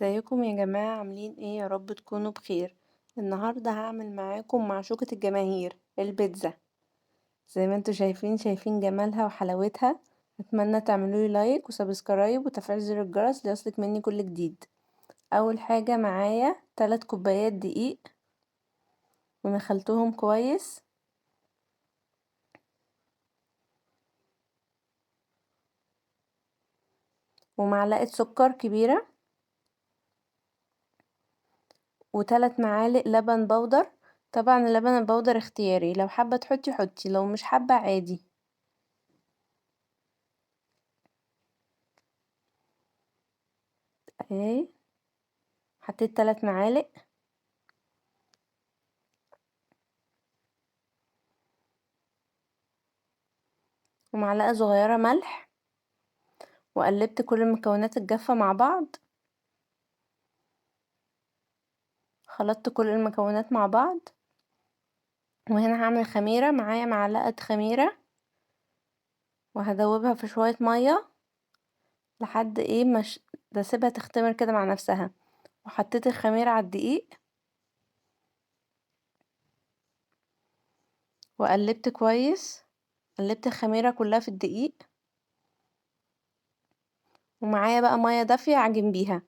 ازيكم يا جماعة عاملين ايه؟ يا رب تكونوا بخير. النهاردة هعمل معاكم معشوقة الجماهير البيتزا. زي ما انتوا شايفين جمالها وحلاوتها. اتمنى تعملولي لايك وسبسكرايب وتفعيل زر الجرس ليصلك مني كل جديد. اول حاجة معايا 3 كوبايات دقيق ونخلتهم كويس، ومعلقة سكر كبيرة، و3 معالق لبن بودر. طبعا اللبن البودر اختياري، لو حابة تحطي حطي، لو مش حابة عادي. اهي حطيت 3 معالق، ومعلقة صغيرة ملح، وقلبت كل المكونات الجافة مع بعض. خلطت كل المكونات مع بعض، وهنا هعمل خميرة. معايا معلقة خميرة وهدوبها في شوية مية لحد ايه مش بسيبها تختمر كده مع نفسها. وحطيت الخميرة على الدقيق وقلبت كويس. قلبت الخميرة كلها في الدقيق، ومعايا بقى مية دافية اعجن بيها.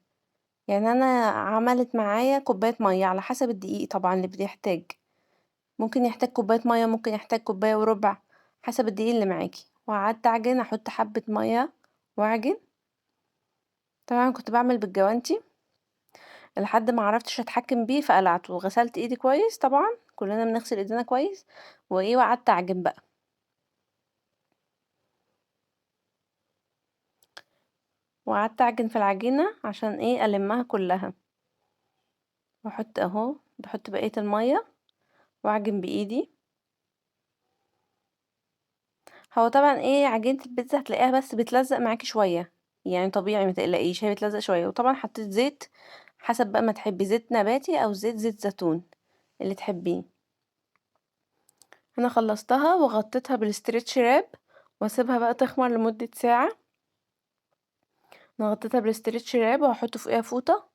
يعني انا عملت معايا كوباية مية على حسب الدقيق طبعا اللي بيحتاج. ممكن يحتاج كوباية مية، ممكن يحتاج كوباية وربع، حسب الدقيق اللي معاكي. وقعدت اعجن، احط حبة مية واعجن. طبعا كنت بعمل بالجوانتي لحد ما عرفتش اتحكم بيه فقلعته، وغسلت ايدي كويس. طبعا كلنا بنغسل ايدينا كويس. وايه وقعدت اعجن بقى، وقعدت اعجن في العجينة عشان ايه المها كلها. واحط اهو، بحط بقية المية واعجن بايدي. هو طبعا ايه عجينة البيتزا هتلاقيها بس بتلزق معاكي شوية، يعني طبيعي متقلقيش، هي بتلزق شوية. وطبعا حطيت زيت حسب بقى ما تحبي، زيت نباتي او زيت زيتون اللي تحبيه. انا خلصتها وغطيتها بالاسترتش راب واسيبها بقى تخمر لمدة ساعة. انا غطيتها بالاسترتش راب وهحط فوقيها فوطة.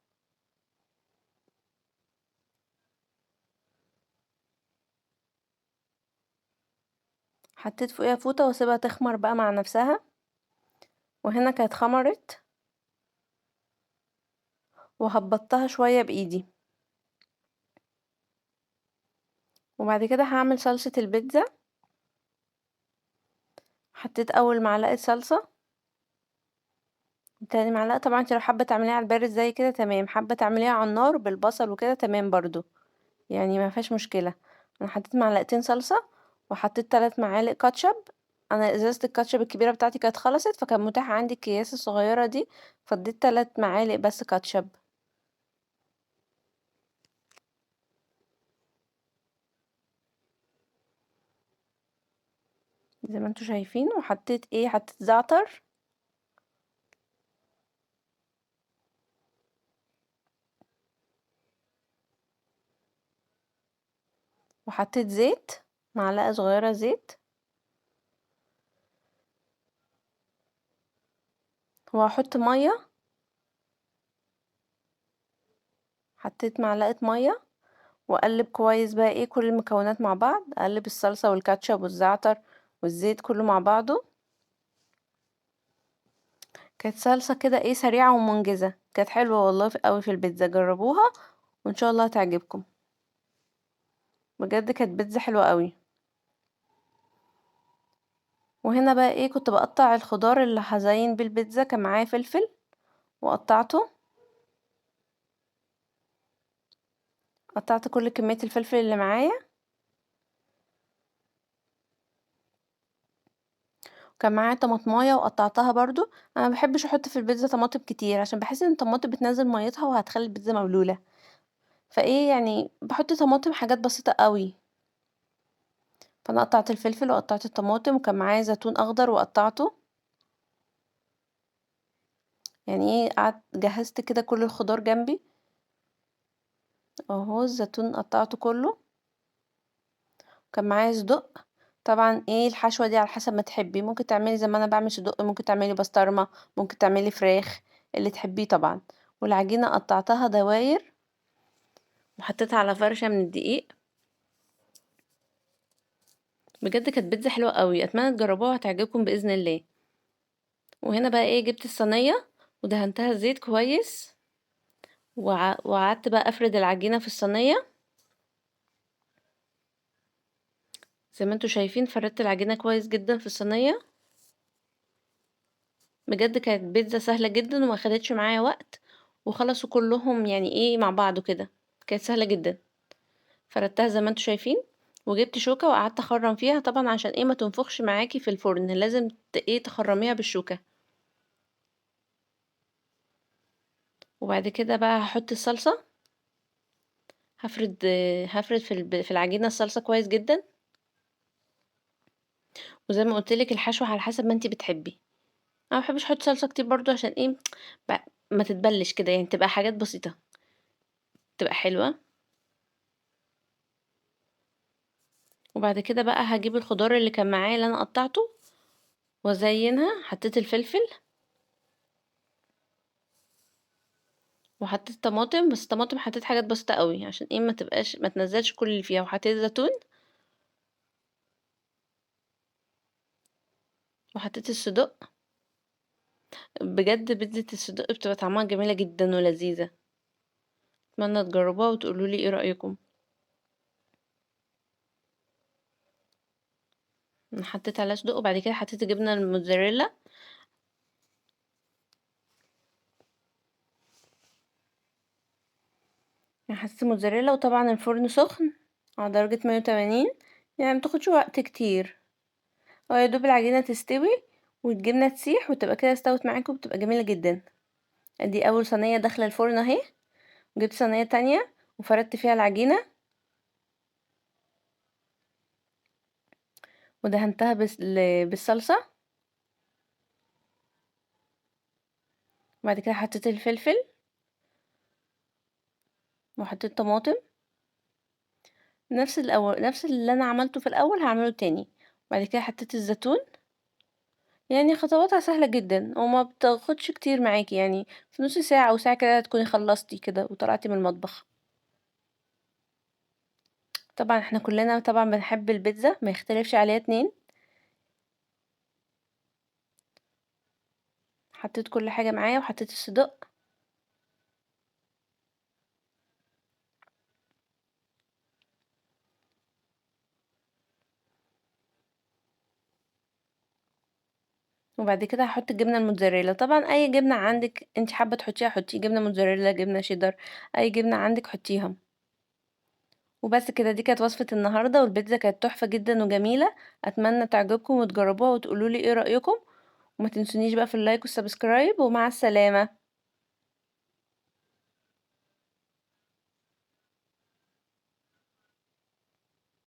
حطيت فوقيها فوطة واسيبها تخمر بقى مع نفسها. وهنا كانت خمرت، وهبطتها شوية بايدي. وبعد كده هعمل صلصة البيتزا. حطيت اول معلقة صلصة، تاني معلقة. طبعا انت لو حابة تعمليها على البارد زي كده تمام، حابة تعمليها على النار بالبصل وكده تمام برضو، يعني ما فيهاش مشكلة. انا حطيت معلقتين صلصة، وحطيت 3 معالق كاتشب. انا ازازة الكاتشب الكبيرة بتاعتي كانت خلصت، فكان متاح عندي الأكياس الصغيرة دي، فاديت 3 معالق بس كاتشب زي ما انتوا شايفين. وحطيت ايه، حطيت زعتر، وحطيت زيت، معلقة صغيرة زيت. وهحط مية، حطيت معلقة مية. واقلب كويس بقى ايه كل المكونات مع بعض، اقلب الصلصة والكاتشب والزعتر والزيت كله مع بعضه. كانت صلصة كده ايه سريعة ومنجزة، كانت حلوة والله قوي في البيتزا. جربوها وان شاء الله هتعجبكم. بجد كانت بيتزا حلوة قوي. وهنا بقى ايه كنت بقطع الخضار اللي هزين بالبيتزا. كان معايا فلفل وقطعته، قطعت كل كمية الفلفل اللي معايا. كان معايا طماطمايه وقطعتها برضو. انا مبحبش احط في البيتزا طماطم كتير عشان بحس ان الطماطم بتنزل ميتها وهتخلي البيتزا مبلولة. فايه يعني بحط طماطم حاجات بسيطة قوي. فانا قطعت الفلفل وقطعت الطماطم، وكان معايا زيتون اخضر وقطعته. يعني ايه قعدت جهزت كده كل الخضار جنبي. اهو الزيتون قطعته كله. كان معايا صدق. طبعا ايه الحشوة دي على حسب ما تحبي، ممكن تعملي زي ما انا بعمل صدق، ممكن تعملي بسطرمة، ممكن تعملي فراخ، اللي تحبيه طبعا. والعجينة قطعتها دواير وحطيتها على فرشة من الدقيق. بجد كانت بيتزا حلوة قوي، اتمنى تجربوها وهتعجبكم بإذن الله. وهنا بقى ايه، جبت الصينية ودهنتها زيت كويس وقعدت بقى افرد العجينة في الصينية. زي ما انتوا شايفين فردت العجينة كويس جدا في الصينية. بجد كانت بيتزا سهلة جدا وما خدتش معايا وقت، وخلصوا كلهم يعني ايه مع بعض كده. كانت سهلة جدا. فردتها زي ما انتوا شايفين، وجبت شوكة وقعدت اخرم فيها طبعا عشان ايه ما تنفخش معاكي في الفرن، لازم ايه تخرميها بالشوكة. وبعد كده بقى هحط الصلصة. هفرد في العجينة الصلصة كويس جدا. وزي ما قلتلك الحشو على حسب ما انتي بتحبي. انا مبحبش احط صلصة كتير برضو عشان ايه ما تتبلش كده، يعني تبقى حاجات بسيطة تبقى حلوة. وبعد كده بقى هجيب الخضار اللي كان معايا اللي انا قطعته وازينها. حطيت الفلفل وحطيت طماطم، بس الطماطم حطيت حاجات بسيطة قوي عشان ايه ما تنزلش كل اللي فيها. وحطيت زيتون وحطيت الصدق. بجد بيتزا الصدق بتبقى طعمها جميلة جدا ولذيذة. اتمنى تجربوها وتقولولي ايه رأيكم. أنا حطيت عليها صدق وبعد كده حطيت جبنة الموتزاريلا. يعني حطيت الموتزاريلا، وطبعا الفرن سخن على درجة 180، يعني متاخدش وقت كتير. هو يا دوب العجينة تستوي والجبنة تسيح وتبقى كده استوت معاكم، بتبقى جميلة جدا. ادي اول صينية داخلة الفرن اهي. جبت صينية تانية وفردت فيها العجينة ودهنتها بالصلصة. وبعد كده حطيت الفلفل وحطيت طماطم. نفس اللي انا عملته في الاول هعمله تاني. بعد كده حطيت الزيتون. يعني خطواتها سهلة جدا وما بتاخدش كتير معاكي، يعني في نص ساعة او ساعة كده تكوني خلصتي كده وطلعتي من المطبخ. طبعا احنا كلنا طبعا بنحب البيتزا، ما يختلفش عليها اتنين. حطيت كل حاجة معايا وحطيت الصدق. وبعد كده هحط الجبنة الموتزاريلا. طبعا اي جبنة عندك انت حابة تحطيها حطي، جبنة موتزاريلا، جبنة شيدر، اي جبنة عندك حطيها. وبس كده، دي كانت وصفة النهاردة، والبيتزا كانت تحفة جدا وجميلة. اتمنى تعجبكم وتجربوها وتقولولي ايه رأيكم. وما تنسونيش بقى في اللايك والسبسكرايب، ومع السلامة.